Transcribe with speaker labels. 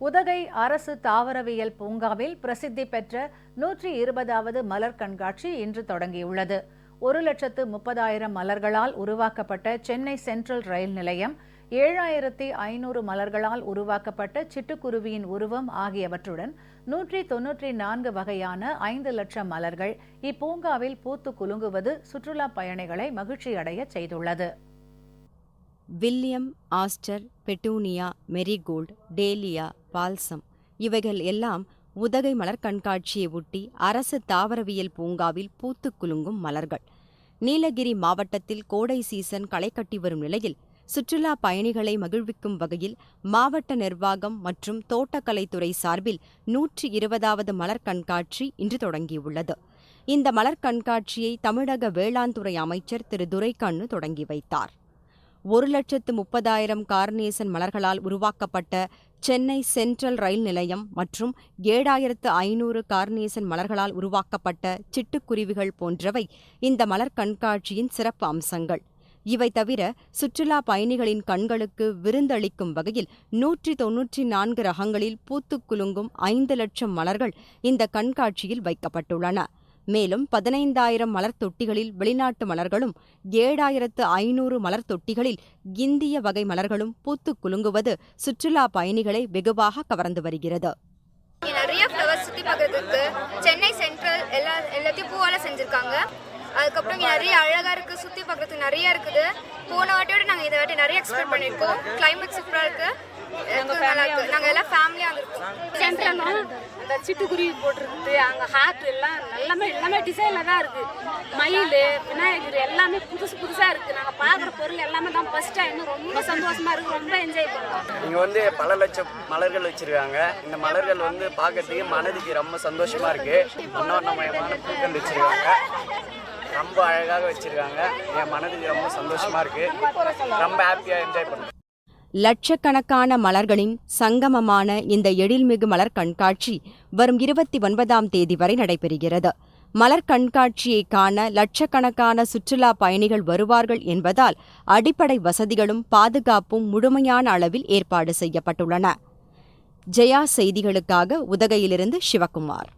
Speaker 1: உதகை அரசு தாவரவியல் பூங்காவில் பிரசித்தி பெற்ற 120வது மலர் கண்காட்சி இன்று தொடங்கியுள்ளது. 1,30,000 மலர்களால் உருவாக்கப்பட்ட சென்னை சென்ட்ரல் ரயில் நிலையம், 7,500 மலர்களால் உருவாக்கப்பட்ட சிட்டுக்குருவியின் உருவம் ஆகியவற்றுடன் 194 வகையான 5 லட்சம் மலர்கள் இப்பூங்காவில் பூத்து குலுங்குவது சுற்றுலா பயணிகளை மகிழ்ச்சியடைய செய்துள்ளது.
Speaker 2: William, aster, petunia, marigold, dahlia, balsam இவைகள் எல்லாம் உதகை மலர் கண்காட்சியை ஒட்டி அரசு தாவரவியல் பூங்காவில் பூத்து குலுங்கும் மலர்கள். நீலகிரி மாவட்டத்தில் கோடை சீசன் களை கட்டி வரும் நிலையில் சுற்றுலா பயணிகளை மகிழ்விக்கும் வகையில் மாவட்ட நிர்வாகம் மற்றும் தோட்டக்கலைத்துறை சார்பில் 120வது மலர் கண்காட்சி இன்று தொடங்கியுள்ளது. இந்த மலர் கண்காட்சியை தமிழக வேளாண் துறை அமைச்சர் திரு துரைக்கண்ணு தொடங்கி வைத்தார். 1,30,000 கார்னேசன் மலர்களால் உருவாக்கப்பட்ட சென்னை சென்ட்ரல் ரயில் நிலையம் மற்றும் 7,500 கார்னேசன் மலர்களால் உருவாக்கப்பட்ட சிட்டுக்குருவிகள் போன்றவை இந்த மலர் கண்காட்சியின் சிறப்பு அம்சங்கள். இவை தவிர சுற்றுலா பயணிகளின் கண்களுக்கு விருந்தளிக்கும் வகையில் 194 ரகங்களில் பூத்துக் குலுங்கும் 5 லட்சம் மலர்கள் இந்த கண்காட்சியில் வைக்கப்பட்டுள்ளன. மேலும் 15,000 மலர் தொட்டிகளில் வெளிநாட்டு மலர்களும் 7,500 மலர் தொட்டிகளில் இந்திய வகை மலர்களும் பூத்து குலுங்குவது சுற்றுலா பயணிகளை வெகுவாக கவர்ந்து வருகிறது.
Speaker 3: நிறைய ஃப்ளவர்ஸ் சுற்றி பார்க்கறதுக்கு சென்னை சென்ட்ரல் எல்லாத்தையும் பூவால் செஞ்சுருக்காங்க. அதுக்கப்புறம் இங்கே நிறைய அழகாக இருக்குது, சுற்றி பார்க்குறதுக்கு நிறைய இருக்குது. போன வாட்டியோட நாங்கள் இதை வாட்டி நிறைய எக்ஸ்பெக்ட் பண்ணியிருக்கோம். கிளைமேட் சூப்பராக இருக்குது, நல்லா இருக்குது. நாங்கள் எல்லாம் ஃபேமிலியாக வந்திருக்கோம்.
Speaker 4: சென்ட்ரலும் அந்த சிட்டுக்குருவி போட்டிருக்குது, அங்கே ஹார்ட் எல்லாம் எல்லாமே டிசைனில் தான் இருக்குது. மயில், விநாயகர் எல்லாமே புதுசாக இருக்குது. நாங்கள் பார்க்குற பொருள் எல்லாமே தான் ஃபர்ஸ்ட் டைம். ரொம்ப சந்தோஷமாக இருக்குது, ரொம்ப என்ஜாய் பண்ணுறோம்.
Speaker 5: இங்கே பல லட்சம் மலர்கள் வச்சுருக்காங்க. இந்த மலர்கள் பார்க்கறதுக்கு மனதுக்கு ரொம்ப சந்தோஷமாக இருக்குது. மனோரமயமான பூக்கள் வச்சுருக்காங்க, ரொம்ப அழகாக வச்சிருக்காங்க. என் மனதுக்கு ரொம்ப சந்தோஷமா இருக்கு, ரொம்ப ஹாப்பியா என்ஜாய் பண்ணுறேன்.
Speaker 2: லட்சக்கணக்கான மலர்களின் சங்கமமான இந்த எழில்மிகு மலர் கண்காட்சி வரும் 29ஆம் தேதி வரை நடைபெறுகிறது. மலர் கண்காட்சியை காண லட்சக்கணக்கான சுற்றுலா பயணிகள் வருவார்கள் என்பதால் அடிப்படை வசதிகளும் பாதுகாப்பும் முழுமையான அளவில் ஏற்பாடு செய்யப்பட்டுள்ளன. ஜெயா செய்திகளுக்காக உதகையிலிருந்து சிவகுமார்.